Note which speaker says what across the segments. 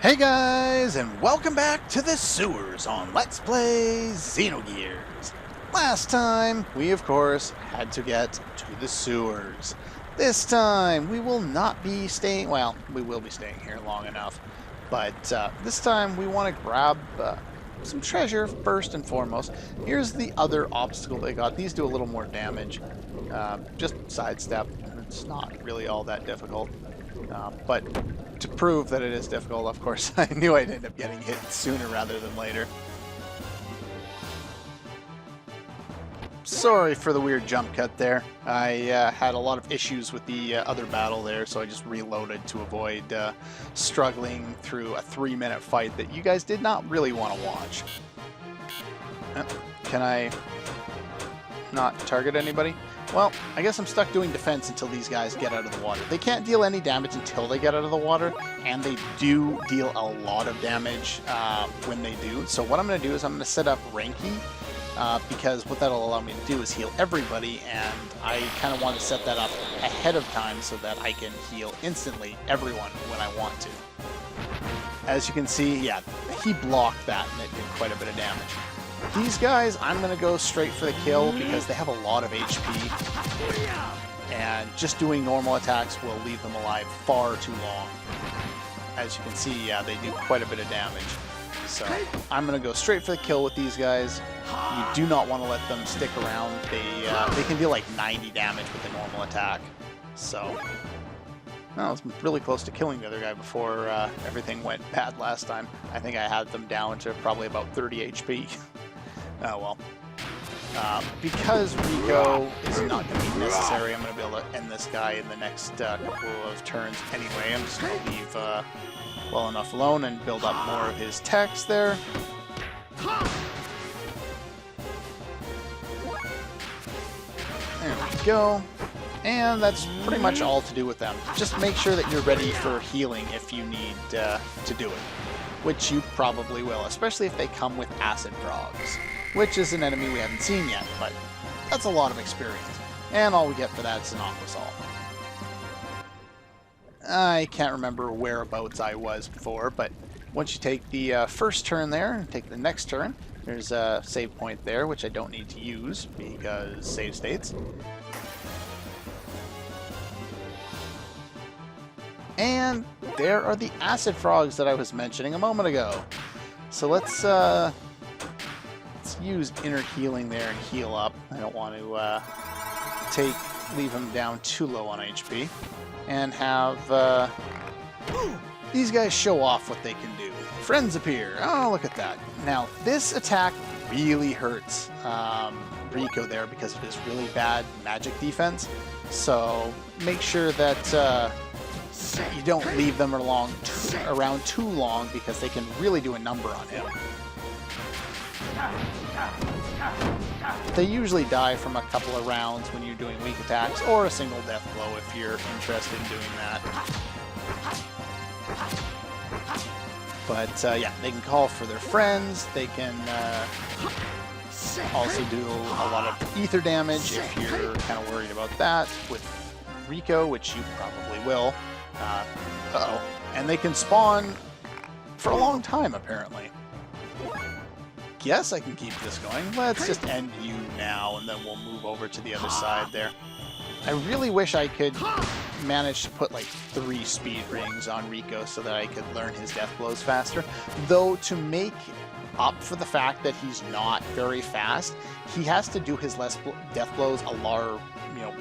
Speaker 1: Hey guys, and welcome back to the sewers on Let's Play Xenogears. Last time, we of course had to get to the sewers. This time, we will not be staying, well, we will be staying here long enough, but this time we want to grab some treasure first and foremost. Here's the other obstacle they got. These do a little more damage. Just sidestep. It's not really all that difficult. But to prove that it is difficult, of course, I knew I'd end up getting hit sooner rather than later. Sorry for the weird jump cut there. I had a lot of issues with the other battle there, so I just reloaded to avoid struggling through a 3-minute fight that you guys did not really want to watch. Can I not target anybody? Well, I guess I'm stuck doing defense until these guys get out of the water. They can't deal any damage until they get out of the water, and they do deal a lot of damage when they do. So what I'm going to do is I'm going to set up Ranky, because what that'll allow me to do is heal everybody, and I kind of want to set that up ahead of time so that I can heal instantly everyone when I want to. As you can see, yeah, he blocked that, and it did quite a bit of damage. These guys, I'm going to go straight for the kill because they have a lot of HP, and just doing normal attacks will leave them alive far too long. As you can see, yeah, they do quite a bit of damage. So I'm going to go straight for the kill with these guys. You do not want to let them stick around. They can deal like 90 damage with a normal attack. So I was really close to killing the other guy before everything went bad last time. I think I had them down to probably about 30 HP. Oh well. Because Rico is not going to be necessary, I'm going to be able to end this guy in the next couple of turns anyway. I'm just going to leave well enough alone and build up more of his text there. There we go. And that's pretty much all to do with them. Just make sure that you're ready for healing if you need to do it. Which you probably will, especially if they come with acid frogs. Which is an enemy we haven't seen yet, but that's a lot of experience. And all we get for that is an aqua salt. I can't remember whereabouts I was before, but once you take the first turn there, and take the next turn, there's a save point there, which I don't need to use because save states. And there are the acid frogs that I was mentioning a moment ago. So let's use inner healing there and heal up. I don't want to leave them down too low on HP. And have these guys show off what they can do. Friends appear. Oh, look at that. Now, this attack really hurts Rico there because of his really bad magic defense. So make sure that you don't leave them around too long because they can really do a number on him. They usually die from a couple of rounds when you're doing weak attacks, or a single death blow if you're interested in doing that. But yeah, they can call for their friends, they can also do a lot of ether damage if you're kind of worried about that with Rico, which you probably will. Uh-oh. And they can spawn for a long time, apparently. Guess I can keep this going. Let's just end you now, and then we'll move over to the other side there. I really wish I could manage to put like 3 speed rings on Rico so that I could learn his death blows faster. Though to make up for the fact that he's not very fast, he has to do his death blows a lot,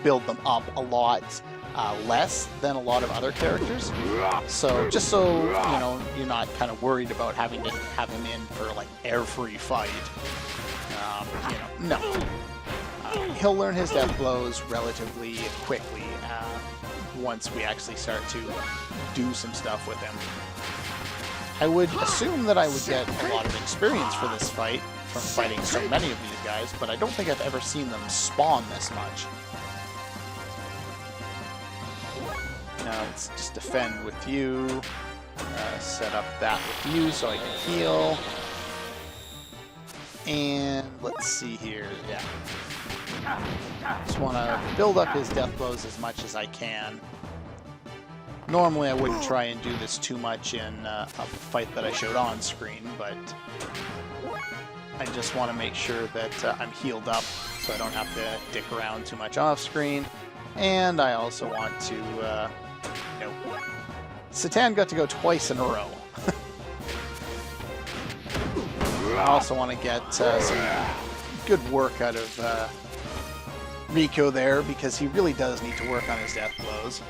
Speaker 1: build them up a lot less than a lot of other characters. So just so you're not kind of worried about having to have him in for like every fight. No. He'll learn his death blows relatively quickly once we actually start to do some stuff with him. I would assume that I would get a lot of experience for this fight from fighting so many of these guys, but I don't think I've ever seen them spawn this much. Now let's just defend with you, set up that with you so I can heal, and let's see here, yeah. Just want to build up his death blows as much as I can. Normally I wouldn't try and do this too much in a fight that I showed on screen, but I just want to make sure that I'm healed up so I don't have to dick around too much off screen. And I also want to, you know, Satan got to go twice in a row. I also want to get some good work out of Rico there, because he really does need to work on his death blows.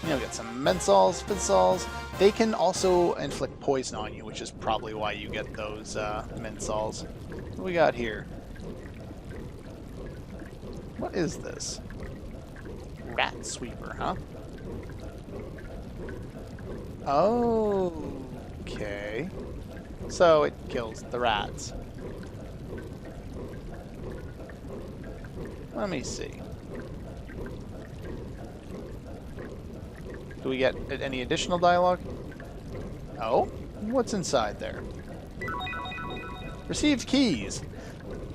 Speaker 1: You know, get some Mensols, Finsols. They can also inflict poison on you, which is probably why you get those Mensols. What do we got here? What is this? Rat Sweeper, huh? Oh, okay. So it kills the rats. Let me see. Do we get any additional dialogue? Oh? What's inside there? Received keys.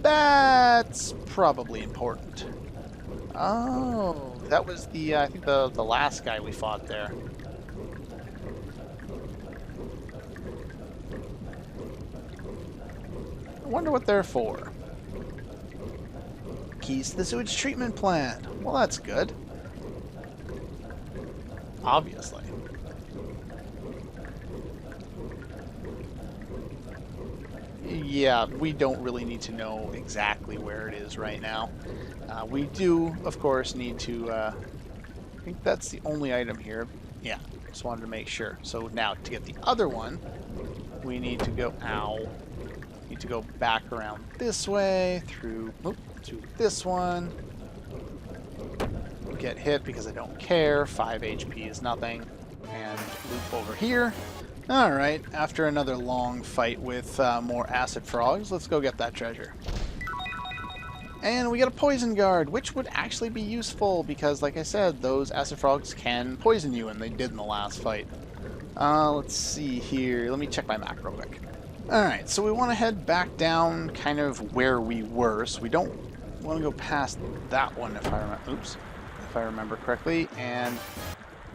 Speaker 1: That's probably important. Oh, that was the, I think the last guy we fought there. I wonder what they're for. Keys to the sewage treatment plant. Well, that's good. Obviously. Yeah, we don't really need to know exactly where it is right now. We do, of course, need to... I think that's the only item here. Yeah, just wanted to make sure. So now, to get the other one, we need to go... Ow. Need to go back around this way, through this one. Get hit because I don't care. 5 HP is nothing. And loop over here. Alright, after another long fight with more acid frogs, let's go get that treasure. And we get a poison guard, which would actually be useful because, like I said, those acid frogs can poison you, and they did in the last fight. Let's see here. Let me check my map real quick. Alright, so we want to head back down kind of where we were, so we don't want to go past that one if I remember. Oops. If I remember correctly, and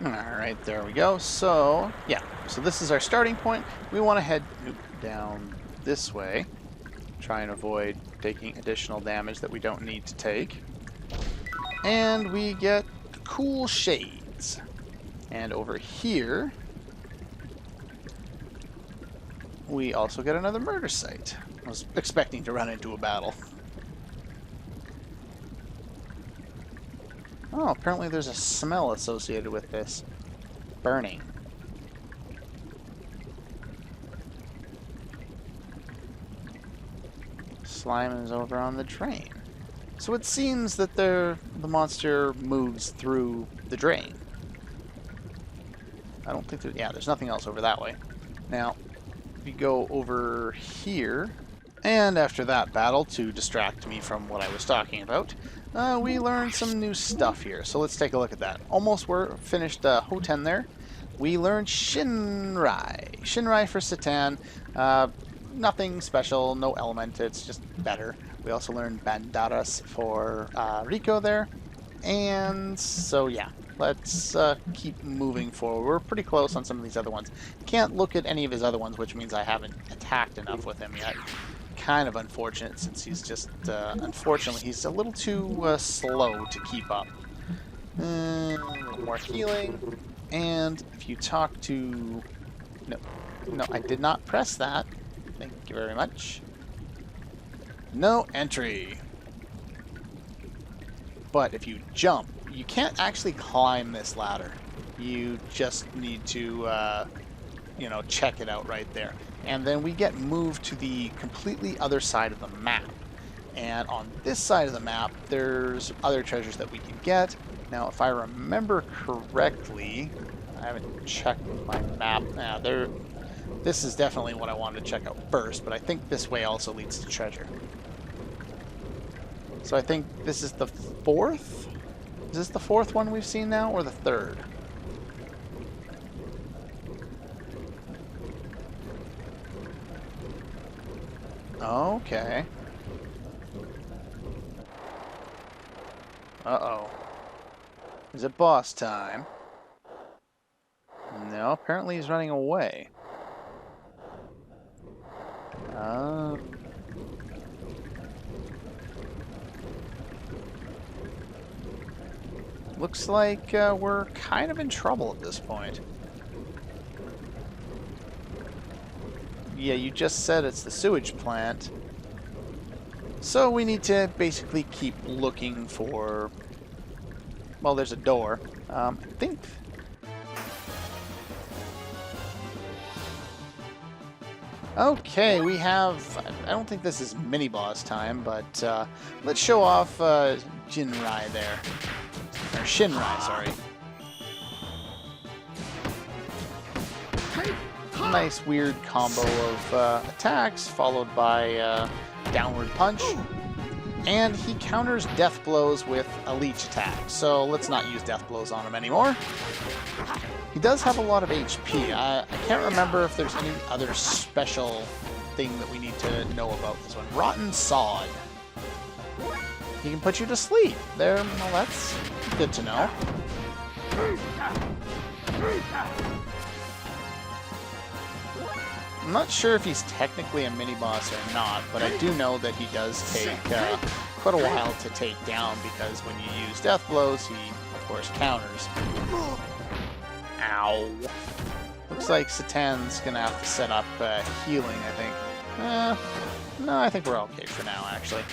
Speaker 1: alright, there we go. So, yeah, so this is our starting point. We want to head down this way, try and avoid taking additional damage that we don't need to take. And we get cool shades. And over here, we also get another murder site. I was expecting to run into a battle. Oh, apparently there's a smell associated with this. Burning. Slime is over on the drain. So it seems that the monster moves through the drain. I don't think there... Yeah, there's nothing else over that way. Now, we go over here, and after that battle, to distract me from what I was talking about, we learned some new stuff here, so let's take a look at that. Almost we're finished Hoten there. We learned Shinrai. Shinrai for Satan. Nothing special, no element, it's just better. We also learned Bandaras for Rico there. And so yeah, let's keep moving forward. We're pretty close on some of these other ones. Can't look at any of his other ones, which means I haven't attacked enough with him yet. Kind of unfortunate, since he's just, unfortunately, he's a little too slow to keep up. A little more healing. And if you talk to... No, I did not press that. Thank you very much. No entry. But if you jump, you can't actually climb this ladder. You just need to, you know, check it out right there. And then we get moved to the completely other side of the map. And on this side of the map, there's other treasures that we can get. Now, if I remember correctly, I haven't checked my map. This is definitely what I wanted to check out first, but I think this way also leads to treasure. So I think this is the fourth? Is this the fourth one we've seen now, or the third? Okay. Uh-oh. Is it boss time? No, apparently he's running away. Looks like we're kind of in trouble at this point. Yeah, you just said it's the sewage plant. So we need to basically keep looking for... Well, there's a door. I think... Okay, we have... I don't think this is Miniboss time, but let's show off Jinrai there. Or Shinrai, sorry. Nice weird combo of attacks, followed by downward punch. And he counters death blows with a leech attack, so let's not use death blows on him anymore. He does have a lot of HP. I can't remember if there's any other special thing that we need to know about this one. Rotten Sod. He can put you to sleep. There, well, that's good to know. I'm not sure if he's technically a mini-boss or not, but I do know that he does take quite a while to take down, because when you use death blows, he, of course, counters. Ow. Looks like Satan's gonna have to set up healing, I think. No, I think we're okay for now, actually.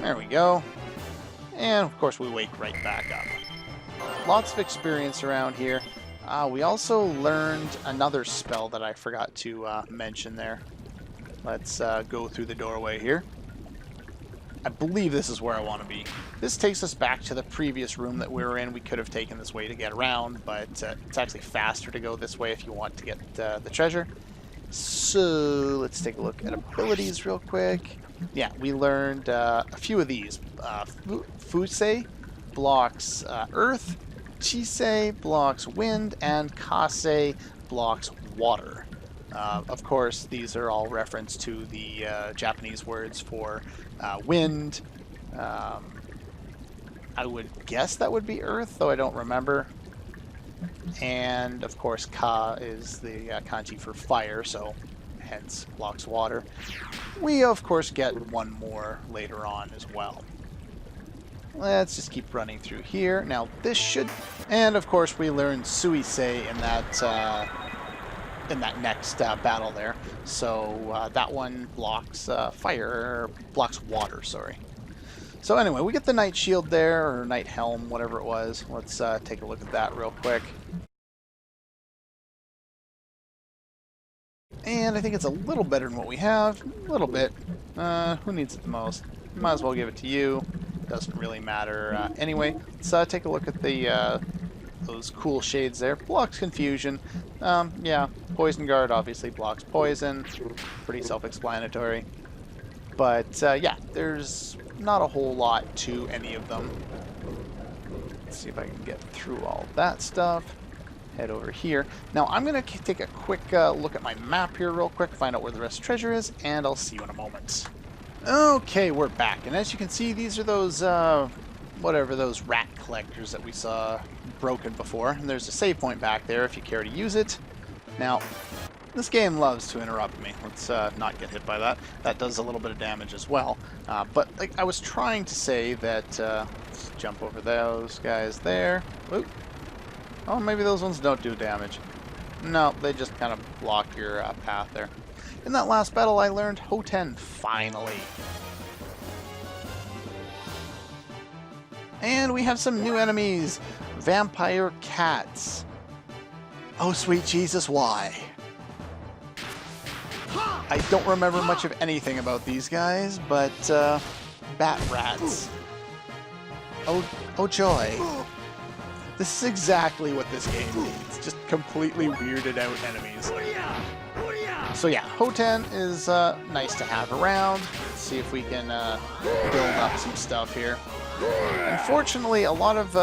Speaker 1: There we go. And, of course, we wake right back up. Lots of experience around here. We also learned another spell that I forgot to mention there. Let's go through the doorway here. I believe this is where I want to be. This takes us back to the previous room that we were in. We could have taken this way to get around, but it's actually faster to go this way if you want to get the treasure. So let's take a look at abilities real quick. Yeah, we learned a few of these. Fusei blocks earth, Chisei blocks wind, and Kase blocks water. Of course, these are all reference to the Japanese words for wind. I would guess that would be earth, though I don't remember. And, of course, Ka is the kanji for fire, so hence blocks water. We, of course, get one more later on as well. Let's just keep running through here. Now, this should... And, of course, we learned Suisei in that next battle there. So, that one blocks fire... blocks water, sorry. So, anyway, we get the Night Shield there, or Night Helm, whatever it was. Let's take a look at that real quick. And I think it's a little better than what we have. A little bit. Who needs it the most? Might as well give it to you. Doesn't really matter anyway. Let's take a look at the those cool shades there. Blocks confusion. Yeah, Poison Guard obviously blocks poison. Pretty self-explanatory. But yeah, there's not a whole lot to any of them. Let's see if I can get through all that stuff. Head over here. Now I'm going to take a quick look at my map here real quick, find out where the rest of the treasure is, and I'll see you in a moment. Okay, we're back, and as you can see, these are those, whatever, those rat collectors that we saw broken before, and there's a save point back there if you care to use it. Now, this game loves to interrupt me. Let's not get hit by that. That does a little bit of damage as well. But like I was trying to say that, let's jump over those guys there. Oop. Oh, maybe those ones don't do damage. No, they just kind of block your path there. In that last battle, I learned Hoten, finally. And we have some new enemies. Vampire cats. Oh, sweet Jesus, why? I don't remember much of anything about these guys, but, bat rats. Oh joy. This is exactly what this game needs. Just completely weirded out enemies. So yeah, Hoten is nice to have around. Let's see if we can build up some stuff here. Unfortunately, a lot of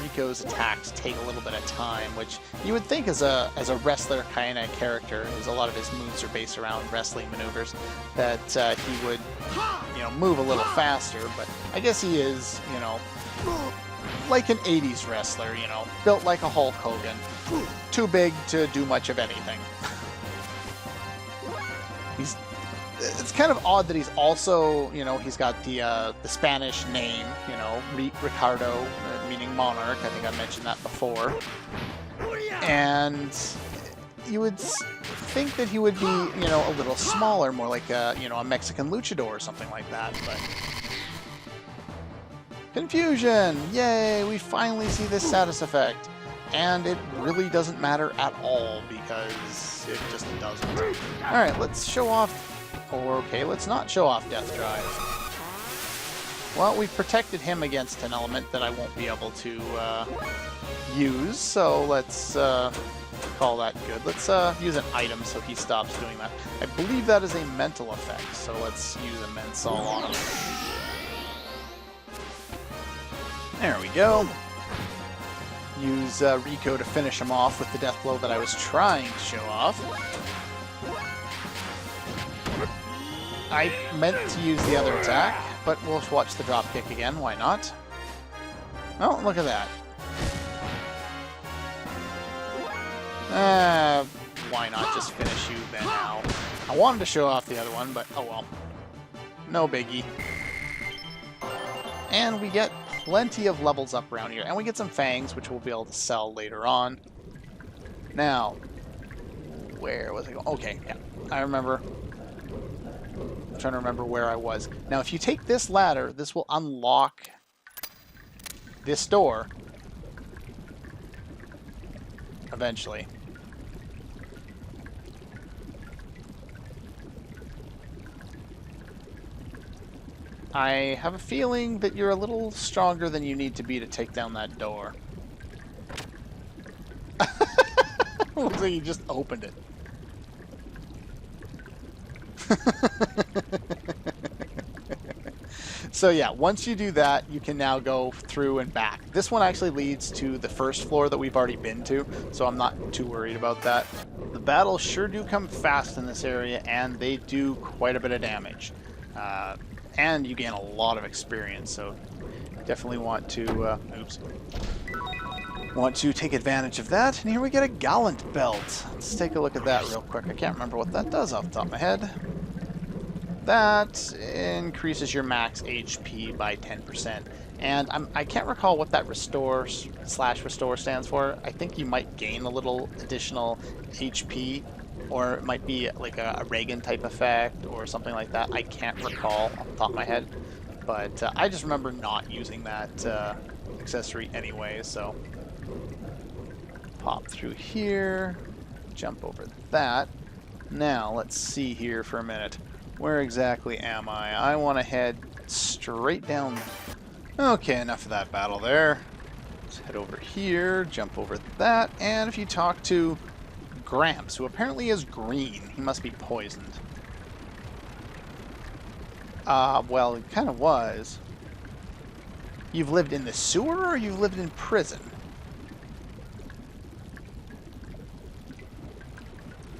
Speaker 1: Rico's attacks take a little bit of time, which you would think as a wrestler kind of character, as a lot of his moves are based around wrestling maneuvers, that he would, you know, move a little faster. But I guess he is, you know, like an 80s wrestler, you know, built like a Hulk Hogan. Too big to do much of anything. It's kind of odd that he's also, you know, he's got the Spanish name, you know, Ricardo, meaning monarch. I think I mentioned that before. And you would think that he would be, you know, a little smaller, more like a, you know, a Mexican luchador or something like that, but... Confusion! Yay! We finally see this status effect. And it really doesn't matter at all, because it just doesn't. Alright, let's show off... Or, okay, let's not show off Death Drive. Well, we've protected him against an element that I won't be able to use, so let's call that good. Let's use an item so he stops doing that. I believe that is a mental effect, so let's use a Mensol on him. There we go. Use Rico to finish him off with the death blow that I was trying to show off. I meant to use the other attack, but we'll watch the drop kick again, why not? Oh, look at that. Why not just finish you then now? I wanted to show off the other one, but oh well. No biggie. And we get plenty of levels up around here, and we get some fangs, which we'll be able to sell later on. Now, where was I going? Okay, yeah, I remember. I'm trying to remember where I was. Now, if you take this ladder, this will unlock this door eventually. I have a feeling that you're a little stronger than you need to be to take down that door. Looks like you just opened it. So yeah, once you do that, you can now go through and back. This one actually leads to the first floor that we've already been to, so I'm not too worried about that. The battles sure do come fast in this area, and they do quite a bit of damage. And you gain a lot of experience, so definitely want to take advantage of that. And here we get a Gallant Belt. Let's take a look at that real quick. I can't remember what that does off the top of my head. That increases your max HP by 10%. And I can't recall what that restore stands for. I think you might gain a little additional HP, or it might be like a Reagan type effect or something like that. I can't recall off the top of my head. But I just remember not using that accessory anyway, so... Pop through here, jump over that. Now, let's see here for a minute. Where exactly am I? I want to head straight down. Okay, enough of that battle there. Let's head over here, jump over that, and if you talk to Gramps, who apparently is green, he must be poisoned. Well, it kind of was. You've lived in the sewer, or you've lived in prison?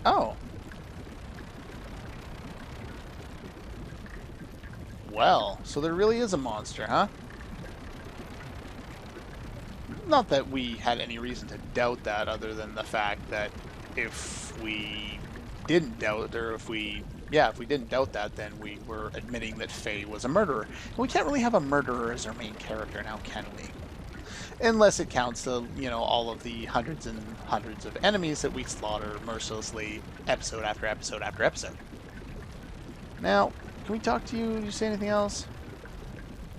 Speaker 1: Oh. Well, so there really is a monster, huh? Not that we had any reason to doubt that, other than the fact that if we didn't doubt, or if we didn't doubt that, then we were admitting that Faye was a murderer. And we can't really have a murderer as our main character now, can we? Unless it counts the, you know, all of the hundreds and hundreds of enemies that we slaughter mercilessly, episode after episode after episode. Now, can we talk to you? Did you say anything else?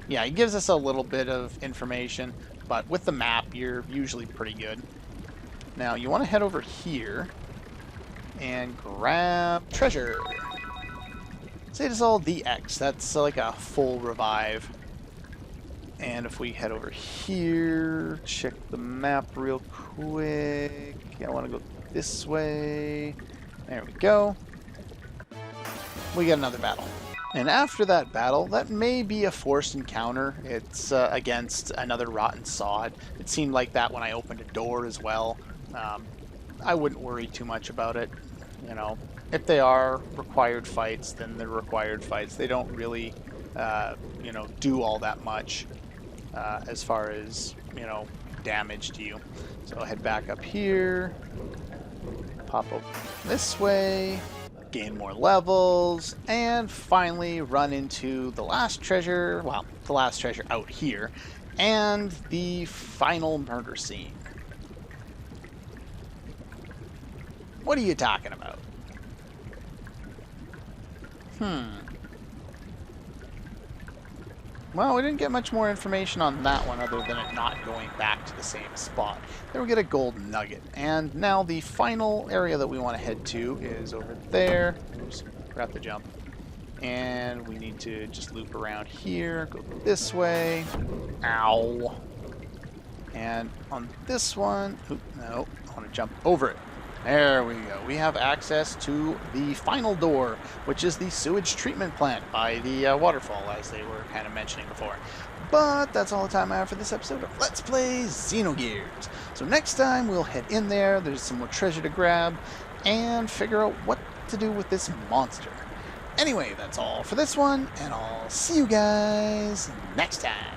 Speaker 1: Yeah, he gives us a little bit of information, but with the map, you're usually pretty good. Now, you want to head over here and grab treasure. Say it's all the X. That's like a full revive. And if we head over here, check the map real quick. I want to go this way. There we go. We get another battle. And after that battle, that may be a forced encounter. It's against another rotten sod. It seemed like that when I opened a door as well. I wouldn't worry too much about it. You know, if they are required fights, then they're required fights. They don't really, you know, do all that much. as far as, you know, damage to you. So head back up here, pop up this way, gain more levels, and finally run into the last treasure, well, the last treasure out here, and the final murder scene. What are you talking about? Well, we didn't get much more information on that one other than it not going back to the same spot. Then we get a gold nugget. And now the final area that we want to head to is over there. Oops, forgot the jump. And we need to just loop around here, go this way. Ow. And on this one, no, I want to jump over it. There we go. We have access to the final door, which is the sewage treatment plant by the waterfall, as they were kind of mentioning before. But that's all the time I have for this episode of Let's Play Xenogears. So next time we'll head in there, there's some more treasure to grab, and figure out what to do with this monster. Anyway, that's all for this one, and I'll see you guys next time.